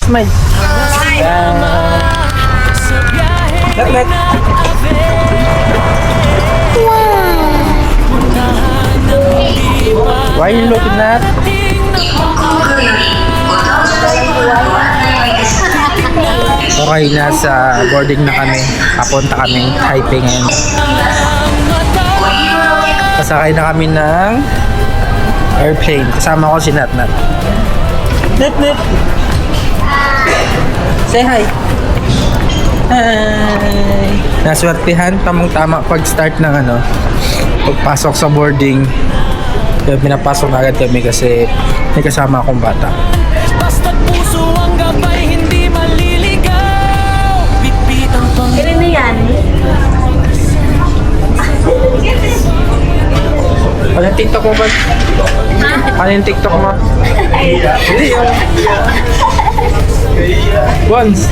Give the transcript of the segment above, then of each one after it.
Smile. Let. Why you looking at? Okay, nasa boarding na kami. Papunta kami Taipei ngayon. Pasakay na kami ng airplane. Kasama ko si Natnat. Natnat! Say hi! Hi! Naswertihan, tamang-tama pag-start ng pagpasok sa boarding. Kaya pinapasok na agad kami kasi may kasama akong bata. Basta't puso ang gabay, hindi maliligaw. Bitbitang pang... Ilan na yan? Ano yung TikTok mo ba? Ano yung TikTok mo? Hindi yun. Once.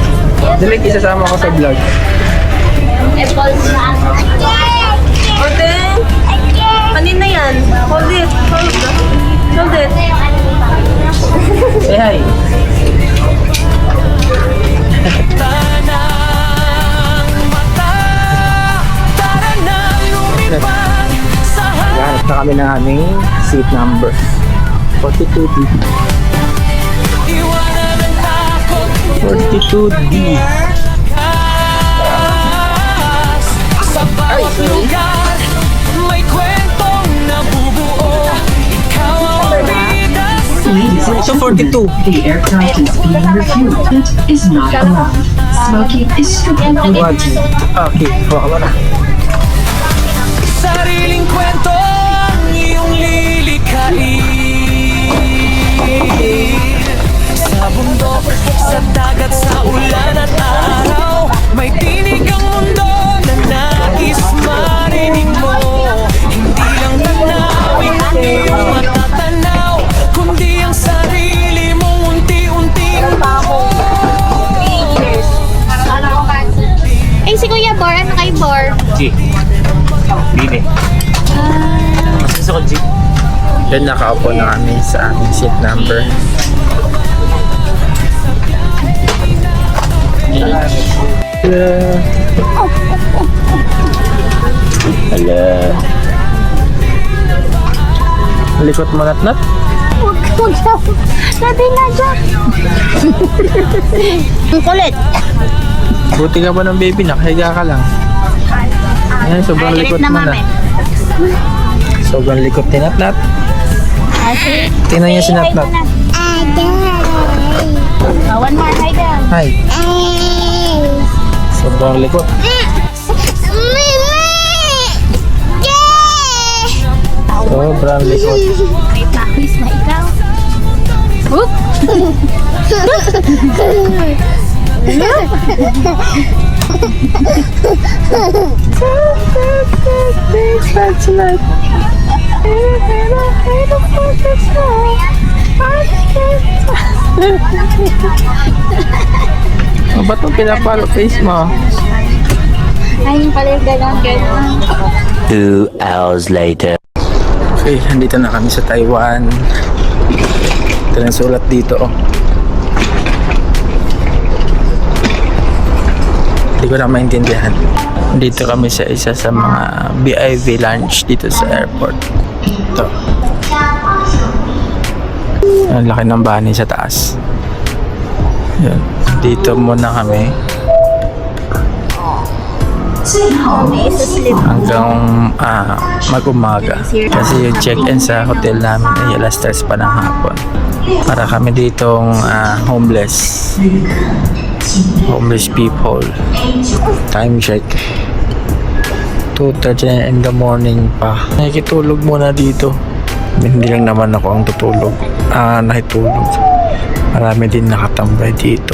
Dalik, isasama ko sa vlog. Apple na. Ate! Kanina yan. Hold it. Hold it. Say hi. Tanang mata, tara na lumipad sa Hanap na kami ng aming seat number. 42D. iwanan ng takot. 42D. Sa bawat lugar, may kwentong nabubuo. Ikaw ang bida sa So 42. The aircraft is being refueled but is not allowed. Smoking is strictly prohibited. Okay, hawa ka na. sariling kwento ang iyong lilikhain. Sa bundok, sa dagat, sa ulan at araw, may tinig ang mundo na nais marinig mo. Hindi lang tanawin ang iyong matatanaw, kundi ang sarili mong unti-unting buo. Eh, si Kuya Bor, ano kay Bor? G. Bini. Gusto ko G. Then nakaupo na kami sa aming seat number. Hello. Likot mo Natnat? Huwag daw. Sabi na dyan. Ang kulit. Buti ka pa ng baby, nakahiga ka lang. Ayan, sobrang Ay, likot galit na mo na. mami. Sobrang likot ni Natnat. Tingnan niya si Natnat. One more, hi daw. Hi. Sobrang likot. Sobrang likot. May practice na ikaw. Oop! Oh, ba't mo pinapalo face mo? Ayun pala yung gano'n. 2 hours later. Okay, nandito na kami sa Taiwan. Ito na yung sulat dito, oh. Hindi ko na maintindihan. Dito kami sa isa sa mga BIV lounge dito sa airport. Ito. Ang laki ng bani sa taas. Yan. Dito muna kami. Hanggang mag-umaga. Kasi yung check-in sa hotel namin ay alas 3 pa ng hapon. Para kami ditong homeless people. Time check 2:30 in the morning pa. Nakikitulog muna dito. Hindi lang naman ako ang tutulog. Nakitulog. Marami din nakatambay dito.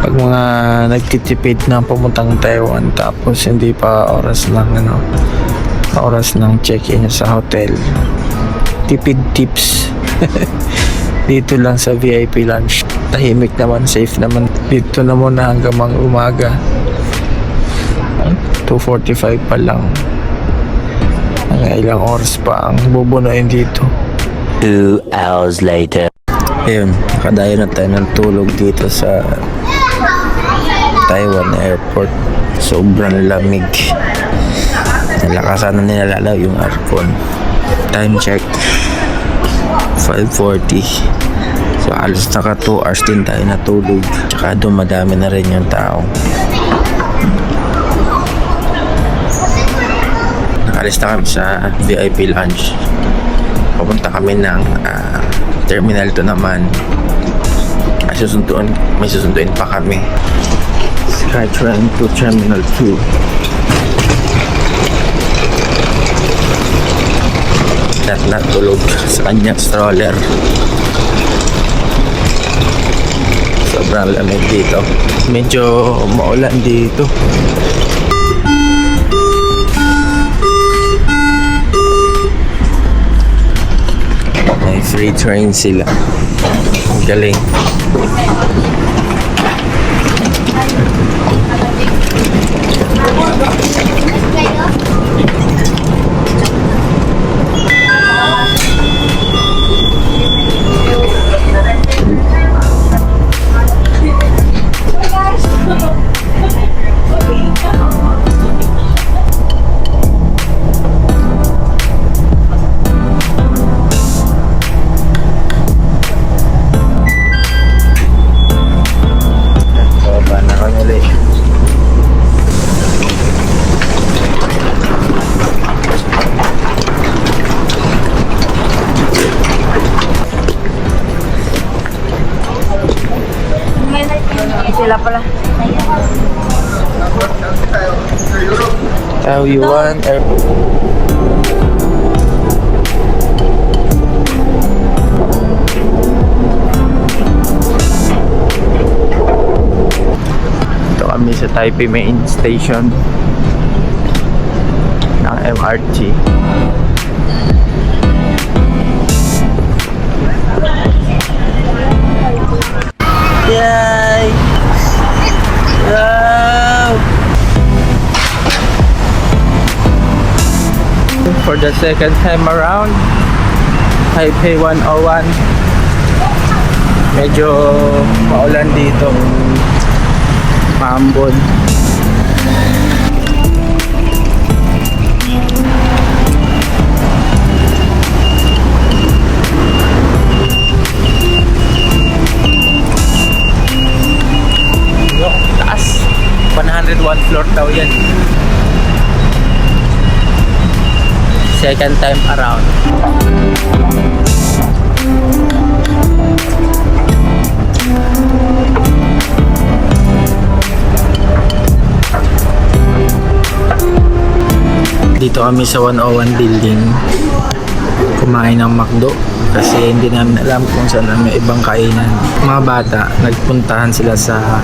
Pag mga nagtitipid na pumuntang Taiwan tapos hindi pa oras ng check-in sa hotel, tipid tips. Dito lang sa VIP lounge, tahimik naman, safe naman. Dito na muna hanggang umaga. 2:45 pa lang. Mga ilang oras pa ang bubunuin dito. 2 hours later. Ayun, nakadayo na tayo ng tulog dito sa Taiwan Airport. Sobrang lamig. Nalakasan na nilalalaw yung aircon. Time check 5:40. So alos naka 2 hours din tayo natulog. Tsaka dumadami na rin yung tao. Nakalis na kami sa VIP lounge. Papunta kami ng Terminal 2 naman. May susunduin pa kami. Skytrain to Terminal 2. Natulog sa kanyang stroller. Sobrang lamig dito. Medyo maulan dito. May free train sila. Ang galing. Sila pala. Taoyuan Airport. Ito kami sa Taipei Main Station ng MRT. Yay! Wow! For the second time around, Taipei 101. Medyo maulan dito. Maambon. Taas. 101 floor daw yan. Second time around. Dito kami sa 101 building kumain ng McDo kasi hindi namin alam kung saan may ibang kainan. Mga bata, nagpuntahan sila sa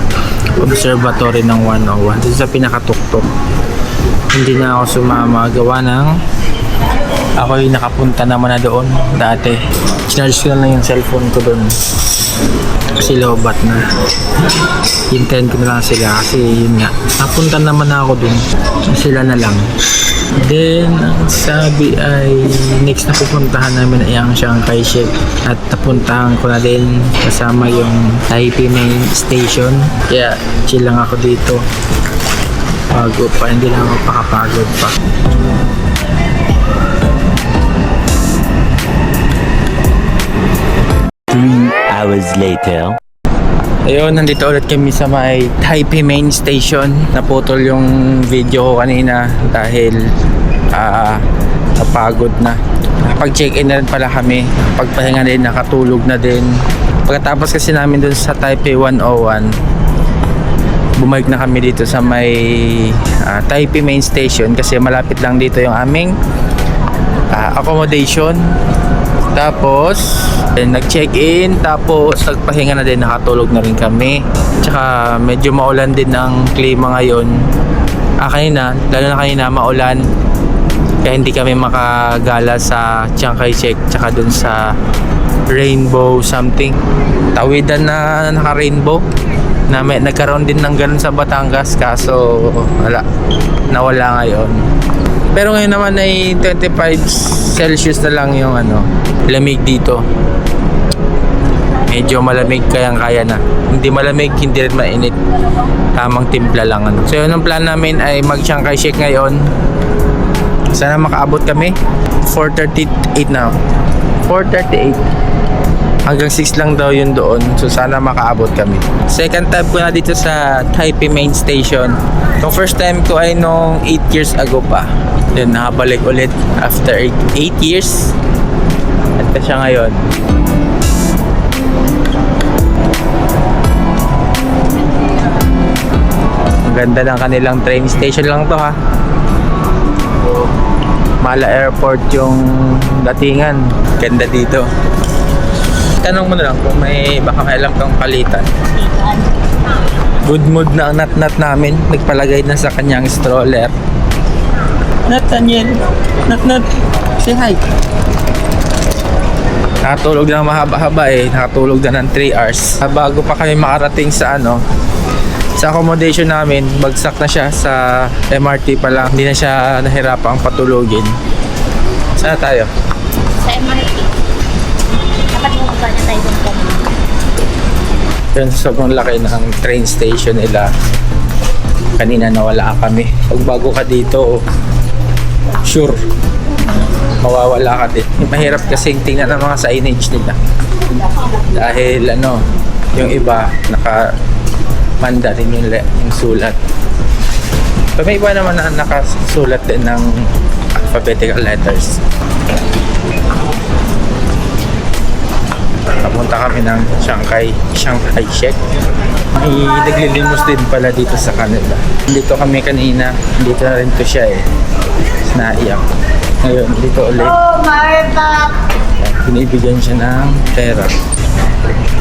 observatory ng 101 dito sa pinakatuktok. Hindi na ako sumama gawa ng ako'y nakapunta naman na doon dati. Charge ko na lang yung cellphone ko doon kasi lobat na. Hintayin ko na lang sila kasi yun nga, napunta naman na ako doon, sila na lang. Then ang sabi ay next na pupuntahan namin ay ang Chiang Kai-shek at napuntahan ko na din kasama yung Taipei Main Station. Kaya chill lang ako dito bago pa, hindi lang ako pakapagod pa. Hours later. Ayun, nandito ulit kami sa may Taipei Main Station. Naputol yung video ko kanina dahil napagod na. Nakapag-check-in na rin pala kami. Pagpahinga din, nakatulog na din. Pagkatapos kasi namin dun sa Taipei 101, bumalik na kami dito sa may Taipei Main Station kasi malapit lang dito yung aming accommodation. Tapos nag-check-in, tapos nagpahinga na din, nakatulog na rin kami. Tsaka medyo maulan din ang klima ngayon. Kanina, lalo na kanina maulan. Kaya hindi kami makagala sa Chiang Kai-shek tsaka dun sa Rainbow something. Tawidan na naka-rainbow. Nagkaroon din ng ganun sa Batangas kaso wala, nawala ngayon. Pero ngayon naman ay 25 Celsius na lang yung lamig dito. Medyo malamig, kayang-kaya na. Hindi malamig, hindi rin mainit. Tamang timpla lang So yun ang plan namin ay mag Chiang Kai-shek ngayon. Sana makaabot kami. 4:38 na. 4:38. Hanggang 6 lang daw yun doon. So sana makaabot kami. Second time ko na dito sa Taipei Main Station. Yung first time ko ay nung 8 years ago pa. Then nakabalik ulit after 8 years. At siya ngayon. Ang ganda ng kanilang train station lang to ha. Mala Airport yung datingan. Ganda dito. Tanong mo na lang kung baka may alam kang palitan. Good mood na ang nat-nat namin. Nagpalagay na sa kanyang stroller. Nathaniel. Nat-nat. Say hi. Nakatulog na mahaba-haba Nakatulog na ng 3 hours. Bago pa kami makarating sa sa accommodation namin, bagsak na siya sa MRT pa lang. Hindi na siya nahirapang patulogin. Saan tayo? Sa MRT. Dapat mo pa na tayo dun. Yun, sobrang laki ng train station nila. Kanina nawala kami. Pag bago ka dito, sure, mawawala ka din. Mahirap kasing tingnan ang mga signage nila. Dahil yung iba Mandarin yung sulat. Pero may iba naman na nakasulat din ng alphabetical letters. Papunta kami ng Chiang Kai-shek. May naglilimos din pala dito sa kanila. Dito kami kanina. Dito na rin to siya Naiyak. Ngayon, dito ulit. Oh my God! Binibigyan siya ng pera.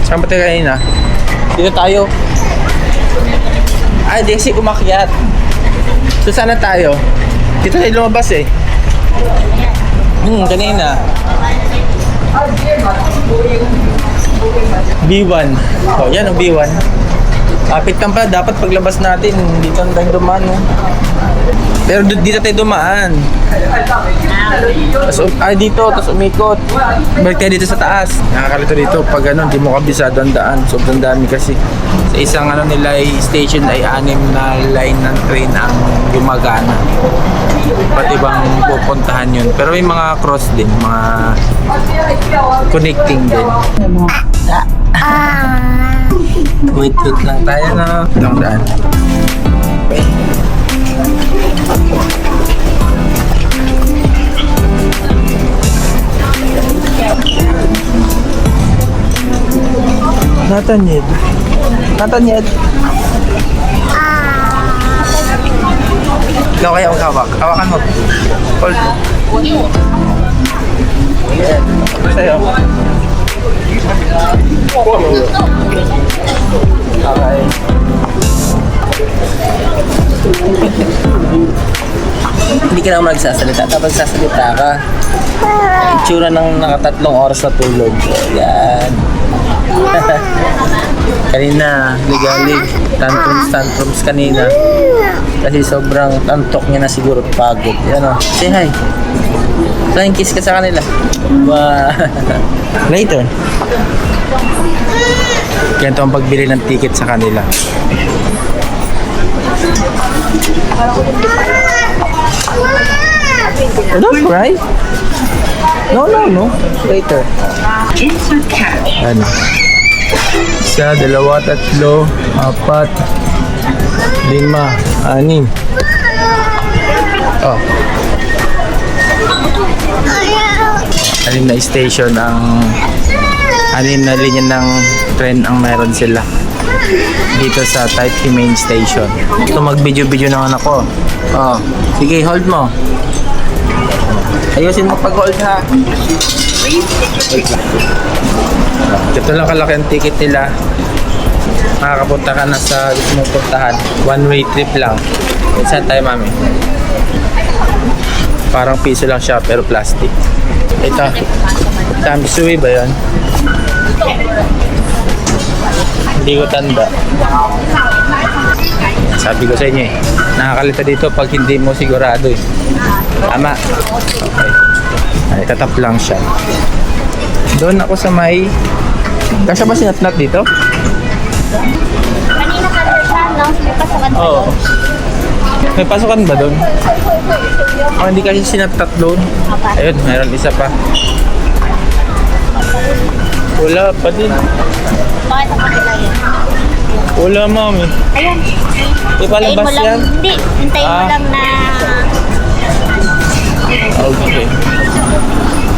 Saan ba tayo kanina? Dito tayo. Ay, di kasi umakyat. So, sana tayo? Dito tayo lumabas kanina. B1. Oh, yan ang B1. Kapit lang pala. Dapat paglabas natin, dito tayo dumaan. Pero dito tayo dumaan. Dito, tapos umikot. Balik tayo dito sa taas. Nakakalito dito pag hindi mo kabisado ang daan. Sobrang dami kasi. Sa isang nila station ay 6 na line ng train ang gumagana. Pati bang pupuntahan yun. Pero may mga cross din, mga connecting din. Wait lang tayo na. Ilang daan. Okay. Nathaniel. Ikaw kaya maghawak. Hawakan mo. Hold mo. Yeah. Sa'yo. Okay. Hindi ka naman nagsasalita. Tapos sasalita ka. Itsura ng nakatatlong oras na tulog. Yan. Kanina, ligalig. Tantrums kanina. Kasi sobrang tantok niya na siguro at pagod. Yan o. Say hi. Flying kiss ka sa kanila. Wow. Later. Ganito ang pagbili ng ticket sa kanila. Don't cry. No. Later. Insert cash. Ano? 1, 2, 3, 4, 5, 6, 6. Oh. 6 na station ang 6 na linya ng tren ang meron sila dito sa Taipei Main Station. Ito mag-video naman ako. Oh, sige, hold mo. Ayusin mo pag-hold ha. Wait lang. Ito lang kalaki ang ticket nila. Makakapunta ka na sa gusto mong puntahan. One-way trip lang. Saan tayo, mami? Parang piso lang siya pero plastic. Ito. Tamsui ba yun? Hindi ko tanda. Sabi ko sa inyo nakakalita dito pag hindi mo sigurado Tama. Okay. Ay, tatap lang siya. Doon ako sa may... Kasya ba sinatnat dito? Kanina ka siya, no? May pasukan pa Oo. doon. May pasukan ba doon? Oh, hindi kasi sinatnat doon. Ayun, mayroon isa pa. Wala pa din. Bakit ang kanila yan? Wala, mami. Ayan. Ipalabas Hintayin mo lang, yan? hindi. Hintayin mo Ah. lang na... Okay.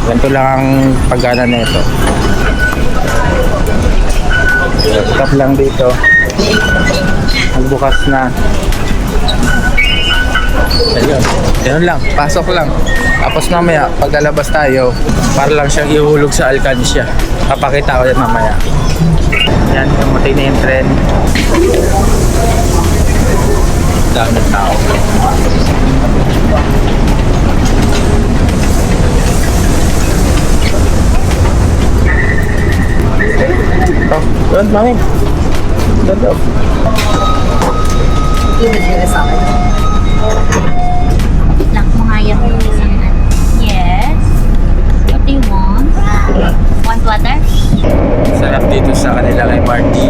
Ganito lang ang pagana nito. Tap lang dito. Magbukas na. Ayun. Ganun lang. Pasok lang. Tapos mamaya, paglalabas tayo, para lang siyang ihulog sa alkansya. Papakita ko yan mamaya. Yan, matay na yung tren. Dami tao. Oh, doon, mami. Doon, doon. Lang, mahayap yung isang ano. Yes. What do you want? Want water? Sarap dito sa kanila kay Marty.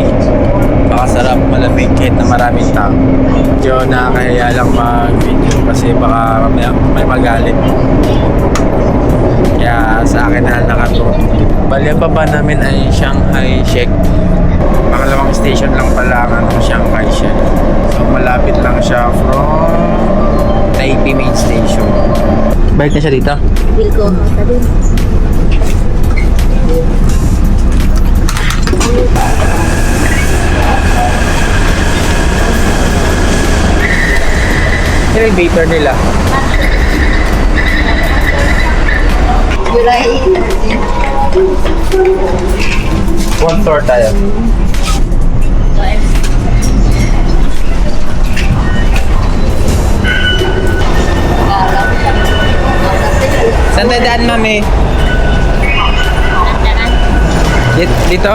Pakasarap, malamig kahit na maraming tao. Medyo nakakahiya lang mag-video kasi baka mamaya may magalit. Kaya sa akin na nakato. Bali ang baba namin ay Shanghai Shek. Pangalawang station lang pala ang Shanghai Shek. So malapit lang siya from Taipei Main Station. Balik na siya dito? Will go out na din. Elevator nila. One floor tayo. Saan tayo daan, mami? Dito?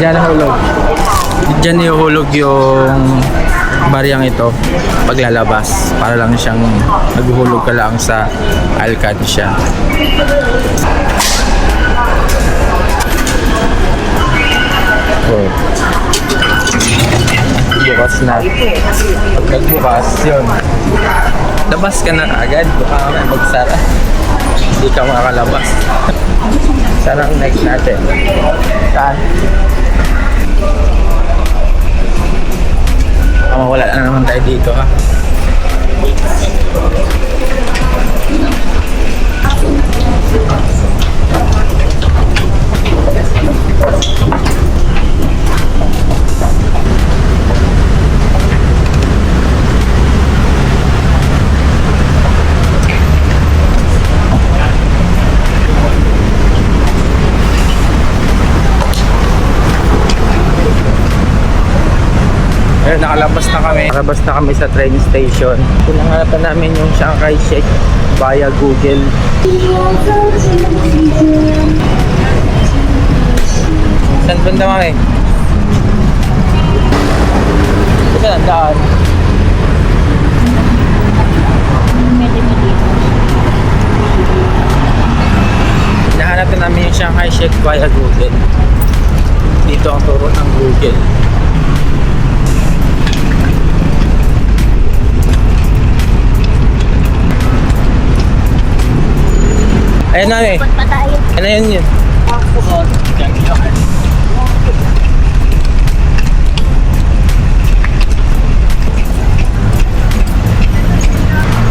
Diyan hulog. Diyan ihulog yung bariyang ito paglalabas para lang siyang naghuhulog ka lang sa alkansya. Oh. Bukas na. Pag nagbukas, yun. Labas ka na agad. Baka may magsara. Hindi ka makakalabas. Sarang next natin. Saan? Mawala na naman tayo dito, ha. Ayun, nakalabas na kami. Nakalabas na kami sa train station. Pinangalapan namin yung Shanghai Shek via Google. Saan banda kami? Saan ang daan? Nahanap na namin yung Shanghai Shek via Google. Dito ang turo ng Google. Ayun na eh. Ikot pa tayo. Ano yun yun?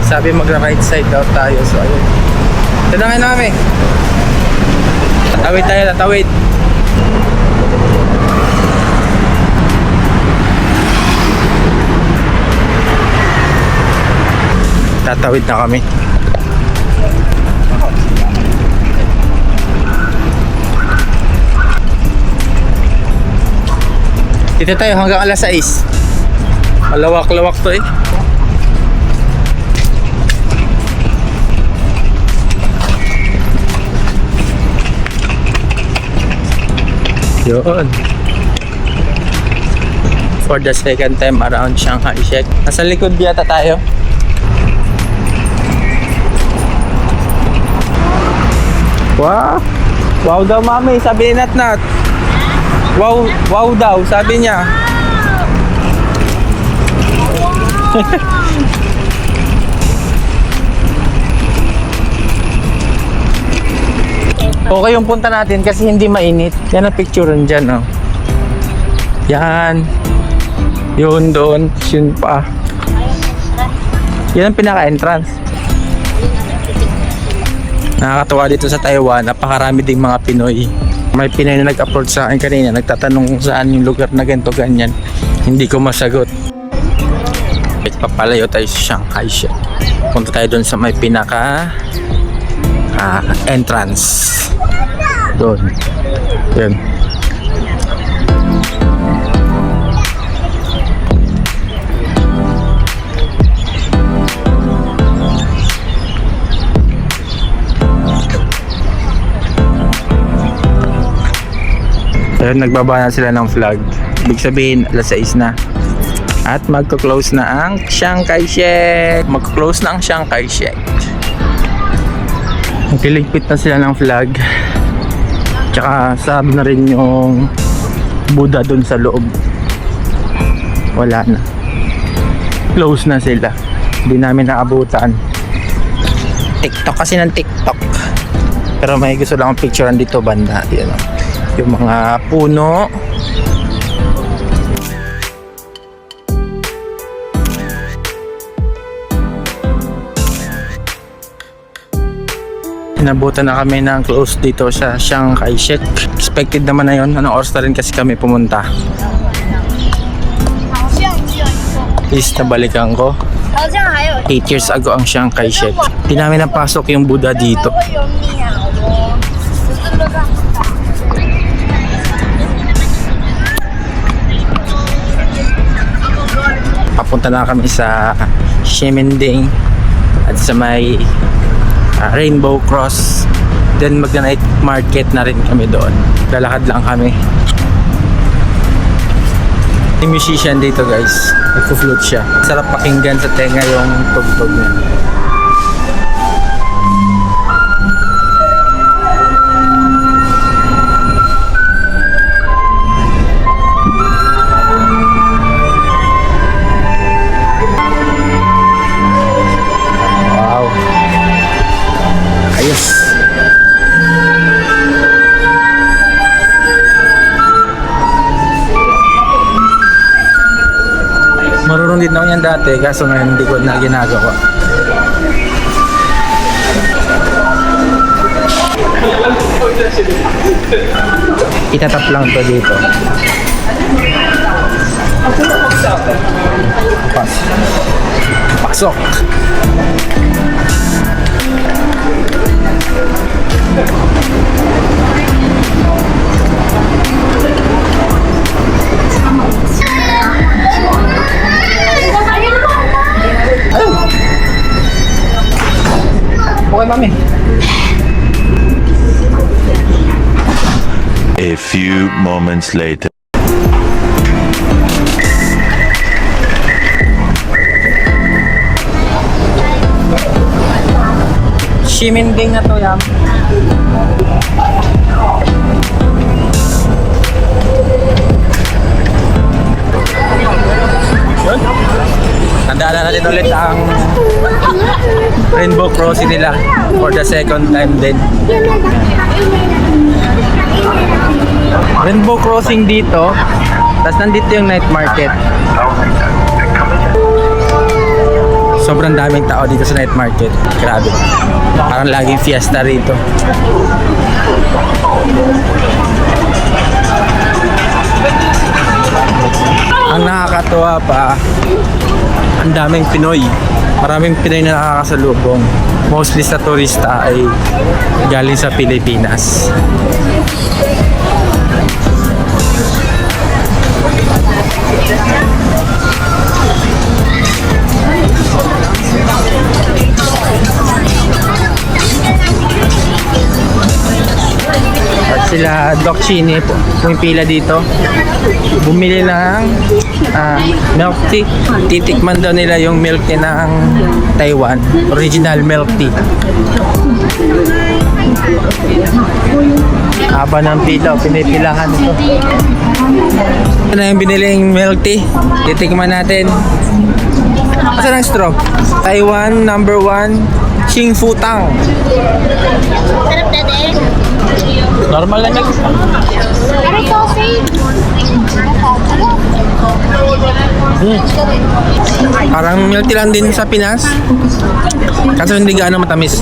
Sabi magra-right side daw tayo. So ayun. Tanangin namin. Tatawid tayo, tatawid. Tatawid na kami. Dito tayo hanggang alas 6. Malawak-lawak to eh. Yun. For the second time around Shanghai Shek. Nasa likod yata tayo. Wow! Wow daw, mami. Sabi ni Nat. Wow, wow daw. Sabi niya. Okay yung punta natin kasi hindi mainit. Yan ang picturean dyan, oh. Yan. Yun doon. Yun pa. Yan ang pinaka-entrance. Nakakatawa dito sa Taiwan. Napakarami ding mga Pinoy. May Pinoy na nag-approach sa akin kanina. Nagtatanong kung saan yung lugar na ganito ganyan. Hindi ko masagot. Papalayo tayo sa Shanghai siya. Punta tayo doon sa may pinaka entrance. Doon. Yan. Ayun, nagbaba na sila ng flag. Ibig sabihin, alas 6 na. At magko-close na ang Chiang Kai-shek. Magko-close na ang Chiang Kai-shek. Magkiligpit na sila ng flag. Tsaka sab na rin yung Buddha dun sa loob. Wala na. Close na sila. Hindi namin naabutan. TikTok kasi ng TikTok. Pero may gusto lang akong picturean dito banda. Yan, yung mga puno. Inabutan na kami ng close dito sa Chiang Kai-shek. Expected naman na yun. Anong oras na rin kasi kami pumunta. Is nabalikan ko. 8 years ago ang Chiang Kai-shek. Di namin napasok yung Buddha dito. Papunta na kami sa Ximending at sa may Rainbow Cross. Then mag-night market na rin kami doon. Lalakad lang kami. Yung musician dito guys, nagpo-float siya. Sarap pakinggan sa tenga yung tugtog niya. Wow. Ayos. Marunong din ako yan dati, kaso ngayon hindi ko na ginagawa. Itatap lang to dito. Pasok. Okay, mami. A few moments later. Ximending na to, Yam. Yun. Tandaan na natin ulit ang Rainbow Crossing nila for the second time din. Rainbow Crossing dito, tapos nandito yung night market. Sobrang daming tao dito sa night market. Grabe. Parang laging fiesta rito. Ang nakakatuwa pa, ang daming Pinoy. Maraming Pinoy na nakakasalubong. Mostly sa turista ay galing sa Pilipinas. That's Sila Doc Chini po, pumipila dito. Bumili ng milk tea. Titikman daw nila yung milk tea ng Taiwan. Original milk tea. Haba ng pila, pinipilahan ito. Ito na yung biniling milk tea. Titikman natin. Saan ang straw? Taiwan number 1 Xing Fu Tang. Sarap na din. Normal lang yan. Pero sausage. Parang milk tea lang din sa Pinas. Kaso hindi gaano matamis.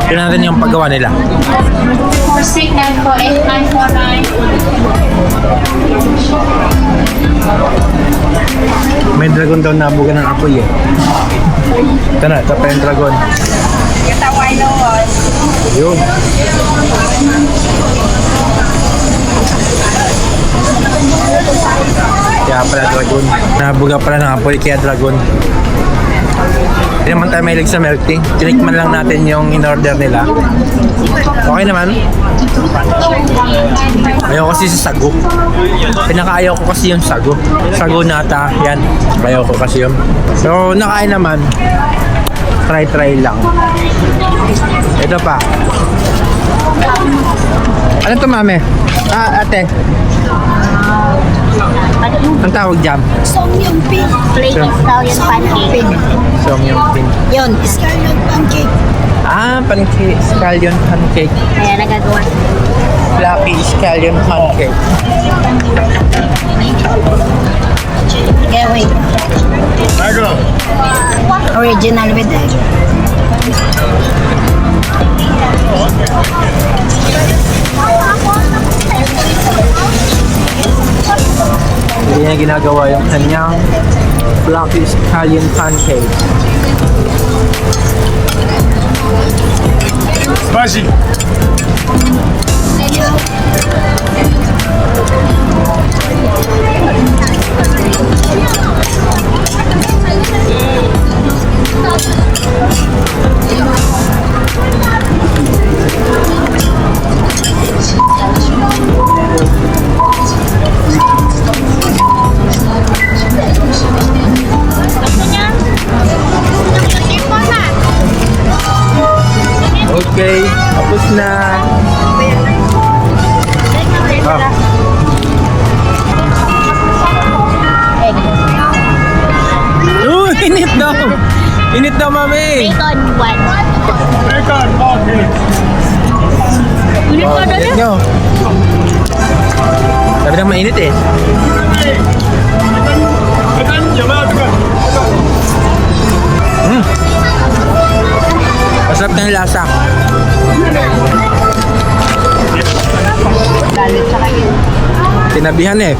Tignan natin yung paggawa nila. 469 po, 8949. May dragon daw nabugan ng apoy eh. Ito na, ito pa yung dragon. Yun. Kaya pala dragon. Nabuga pala ng apoy, kaya dragon. Hindi naman tayo mahilig sa milk tea. Tinikman lang natin yung in-order nila. Okay naman. Ayaw kasi sa sago. Pinakaayaw ko kasi yung sago. Sago nata, yan. Ayaw ko kasi yun. So, nakain naman. Try lang. Ito pa. Ano to, mami? Ate. Ang tawag dyan? Somyum pin. Plain Italian pancake. Somyum pin. Yun, scallion pancake. Pancake. Scallion pancake. Kaya nagagawa. Fluffy scallion pancake. Kaya wait. Original with egg. Hindi niya ginagawa yung kanyang fluffy scallion pancake. Spicy. Okay, tapos na. Init daw! Init daw, mami! Bacon, one. Ulit ka na Init nyo. Sabi nang mainit eh. Masarap na yung lasa. Tinabihan eh.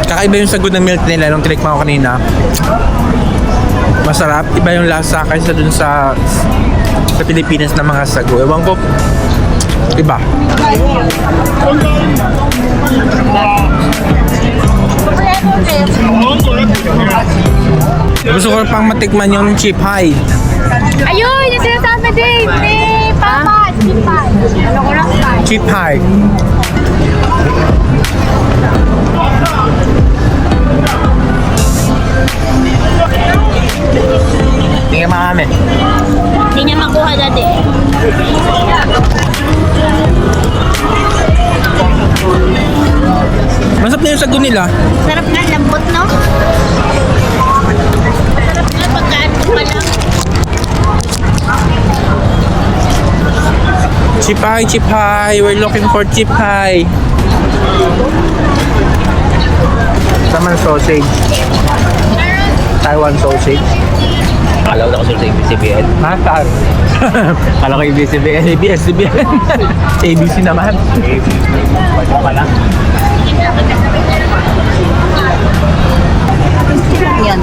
Kakaiba yung sagot ng milk nila nung tinikman ko kanina. Masarap. Iba yung lasa kaysa dun sa Pilipinas na mga sago. Ewan ko. Iba. Gusto ko pang matikman yung chip high. Ayun! Yung sinasabi din! Ni Papa! Chip pie. Ano ko lang pie? Chip high. Tingnan marami. Hindi niya makuha dati. Masarap na yung sago nila. Sarap nga, lambot, no? Sarap nga, pagkaan ko pa lang. Chip high, chip high. We're looking for chip high. Saman sausage. Taiwan sausage. Akala ko na kasi sa ABS-CBN. Ha? Saan? Akala ko ABS-CBN. ABS-CBN. ABC naman. Pwede pala. Yan.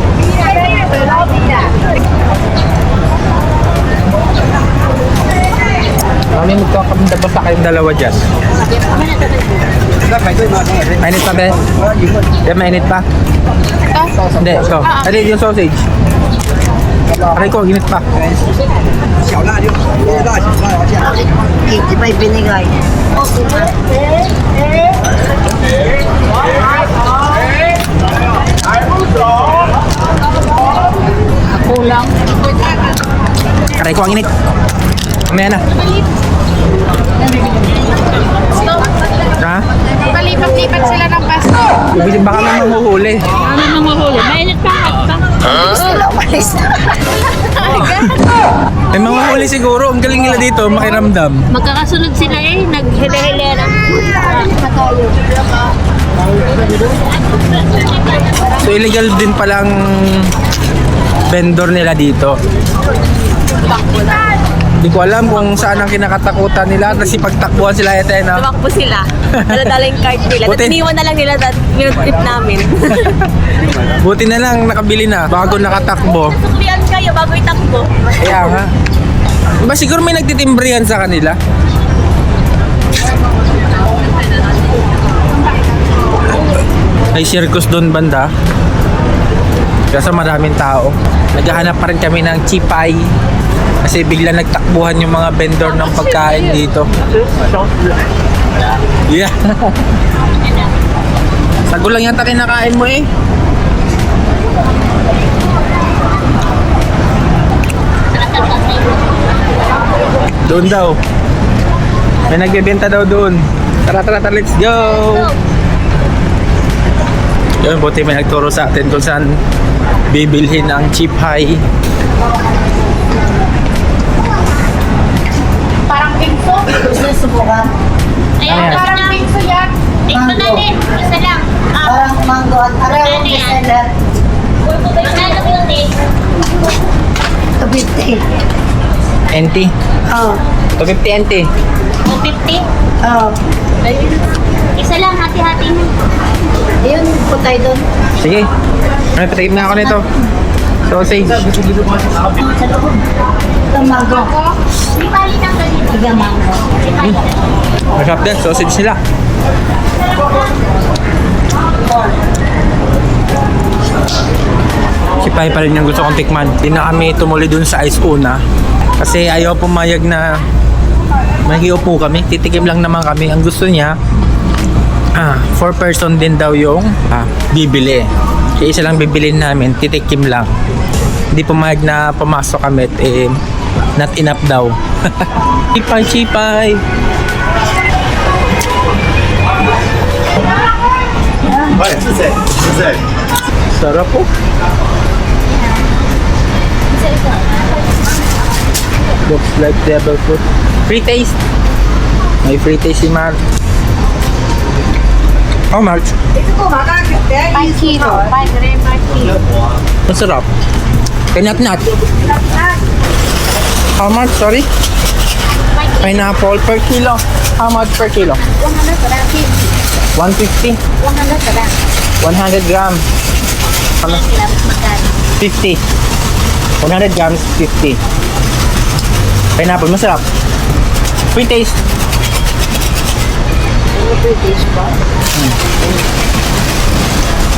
Mami, magkakabunda ba sa kayong dalawa dyan? Mainit pa, be? Yan, mainit pa? Hindi, ito. Ano yung sausage? Aray ko, ginit pa. 85 binigay. Kulang. Aray ko, ang init. Mamaya na. Ha? Palipat-lipat sila ng pasto. Ibig baka may manghuhuli. Ano nang mahuli? Mainit pa ka. May manghuhuli siguro. Ang galing nila dito, makiramdam. Magkakasunod sila eh. Naghile-hilera. So illegal din palang vendor nila dito. Hindi ko alam kung saan ang kinakatakutan nila. Nasipagtakbuhan sila ito na. Tumakbo sila. Dala-dala yung card nila. Buti. Tapos iniwan na lang nila that trip namin. Buti na lang nakabili na bago nakatakbo. Suklian kayo bago itakbo. Kaya nga. Diba siguro may nagtitimbrihan sa kanila? May circus doon banda. Kasi maraming tao. Naghahanap pa rin kami ng chipay. Kasi bigla nagtakbuhan yung mga vendor ng pagkain dito. Yeah. Sago lang yata kinakain mo eh. Doon daw. May nagbebenta daw doon. Tara, let's go! Yun, buti may nagturo sa atin kung saan bibilhin ang cheap high. Parang pinso. Gusto nyo subukan? Ayan, Ayan. gusto Parang na. pinso yan. Tingnan natin. Isa lang. Parang mango at araw Ano yan? seller. Magkano yung taste? 250. NT. Oh. 250 NT. 250? Oh. Isa lang, hati-hati mo. Yun, putay doon. Sige. Ay, patikim na ako nito. Sausage. Ito mango. Di bali ng ganito. Tiga mango. Masarap din. Sausage sila. Sipay pa rin yung gusto kong tikman. Hindi na kami tumuli dun sa ice una. Kasi ayaw pumayag na mahiupo kami. Titikim lang naman kami. Ang gusto niya, 4 person din daw yung bibili. Kaya isa lang bibilin namin, titikim lang. Hindi pumayag na pumasok kami at not enough daw. Chipay. Sarap po. Looks like devil fruit. Free taste. May free taste si Mark. How much? 5 kilo. 5 kilo. Masarap. Kanat-nat. How much? Sorry? Pineapple per kilo. How much per kilo? 150. 100 gram. Ano? 50. 100 grams, 50. Pineapple, masarap. Free taste.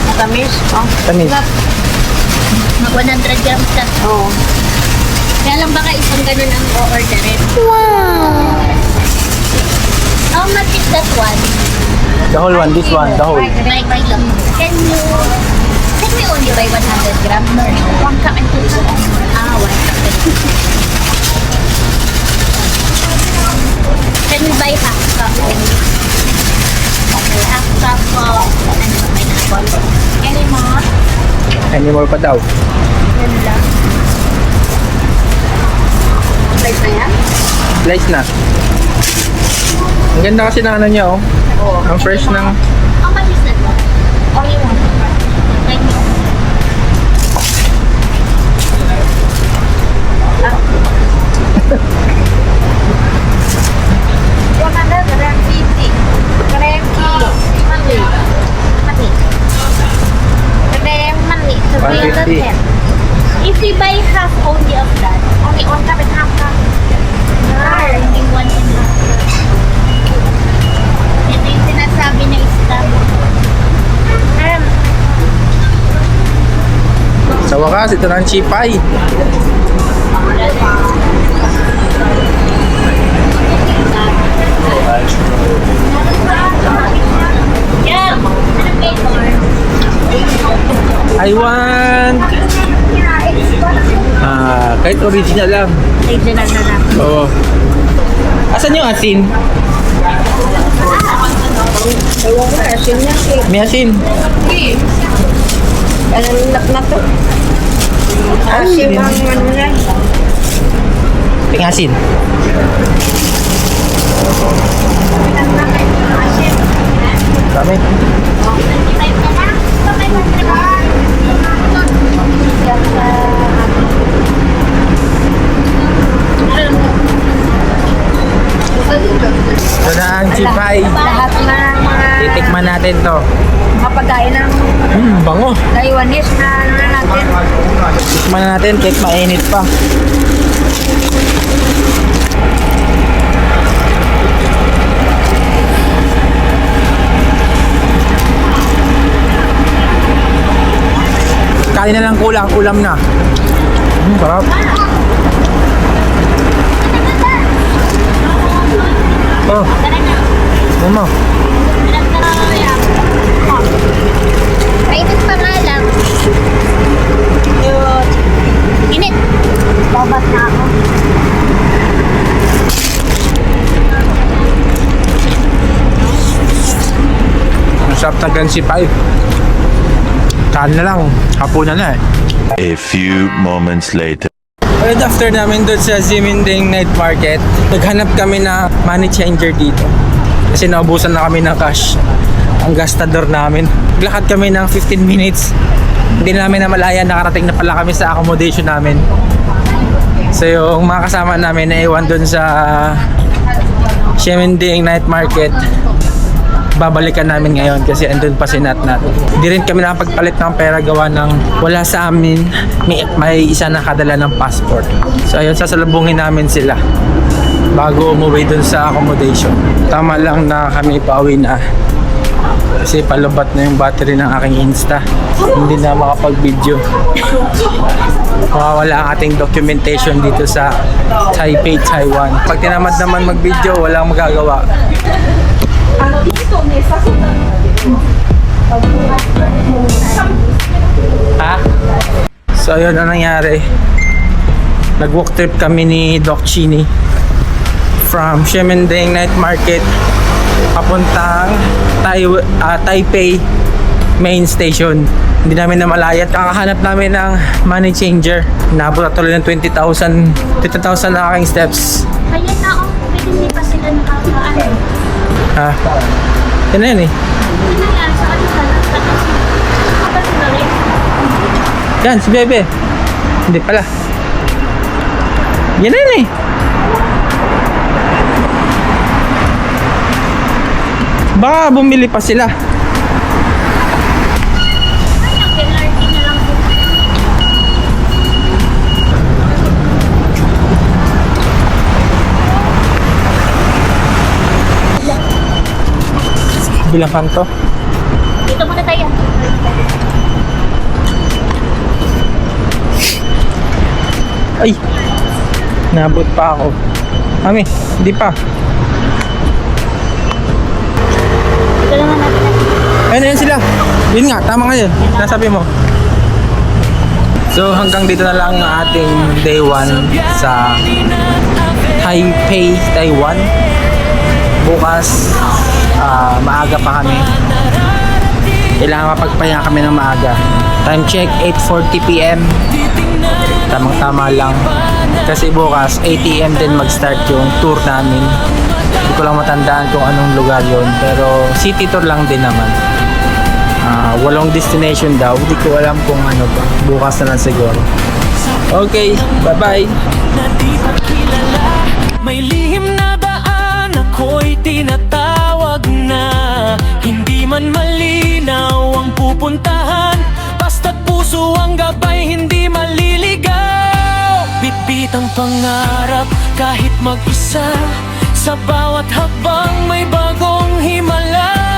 Matamis. Oh. Tamis. Mag 100 grams ka. Oo. Kaya lang baka isang ganun ang o-orderin. Wow! How much is that one? The whole one, this one, the whole. Like, can we only buy 100 grams? Or one cup and 2 cups? One cup and 2 cups. Can we buy half cup only? Okay, half cup of pineapple. Any more? Any more pa daw? Yan lang. Slice na yan? Slice na. Ang ganda kasi na ano niya, oh. Ang fresh ng... How much is that one? Only one. Thank you. If we buy half only of that, only one cup and half cup. Only one and half. Ito yung sinasabi na isda. Sa wakas, ito na ang chipay. I want kahit original lang. Original na lang. Oo. Asan yung asin? May asin. Anak na to. Asim ang ano na. Ping asin. Dami. Ito na ang chipay. Lahat na ng mga Titikman natin to. mapagkain ng Bango. Taiwanese na ano na natin. Tikman na natin kahit mainit pa. Kain na lang kulang, ulam na. Sarap. Oh, ano? Mainit pa nga lang. Init. Babat na ako. Ang sarap tagan si Five. Kain na lang, hapunan na eh. A few moments later. Right after namin doon sa Ziminding Night Market, naghanap kami na money changer dito. Kasi naubusan na kami ng cash. Ang gastador namin. Naglakad kami ng 15 minutes. Hindi namin namalayan, nakarating na pala kami sa accommodation namin. So yung mga kasama namin na iwan doon sa Ziminding Night Market, babalikan namin ngayon kasi andun pa si Natnat. Hindi rin kami nakapagpalit ng pera gawa ng wala sa amin. May isa nakadala ng passport. So ayun, sasalubungin namin sila bago umuwi dun sa accommodation. Tama lang na kami pauwi na kasi palubat na yung battery ng aking Insta. Hindi na makapag-video. Mawawala ang ating documentation dito sa Taipei, Taiwan. Pag tinamad naman mag-video, walang magagawa. Ha? So ayun ang nangyari. Nag-walk trip kami ni Doc Chini from Ziminding Night Market papuntang Taipei main station. Hindi namin namalayan. Kakahanap namin ng money changer. Nabot at tuloy ng 20,000 na aking steps. Kaya na ako, pwede hindi pa sila nakakaano. Ha? Yan na yun eh. Ano yan? Sa kanila lang. Kapag sila rin. Yan, si Bebe. Hindi pala. Yan na yun eh. Baka bumili pa sila. LRT na lang po. Bilang kanto. Dito muna tayo. Ay! Nabot pa ako. Mami, hindi pa. Dito naman natin. Ayun sila. Yun nga, tama nga yun. Nasabi mo. So hanggang dito na lang ang ating day 1 sa Taipei, Taiwan. Bukas, maaga pa kami. Kailangan mapagpahinga kami ng maaga. Time check, 8:40 PM. Tamang-tama lang. Kasi bukas, 8 AM din mag-start yung tour namin. Hindi ko lang matandaan kung anong lugar yon, pero city tour lang din naman. 8 destination daw. Hindi ko alam kung ano ba. Bukas na lang siguro. Okay, bye-bye. Na di pa kilala, may lihim na daan ako'y tinatawag na. Hindi man malinaw ang pupuntahan, basta't puso ang gabay hindi maliligaw. Bitbit ang pangarap kahit mag-isa, sa bawat hakbang may bagong himala.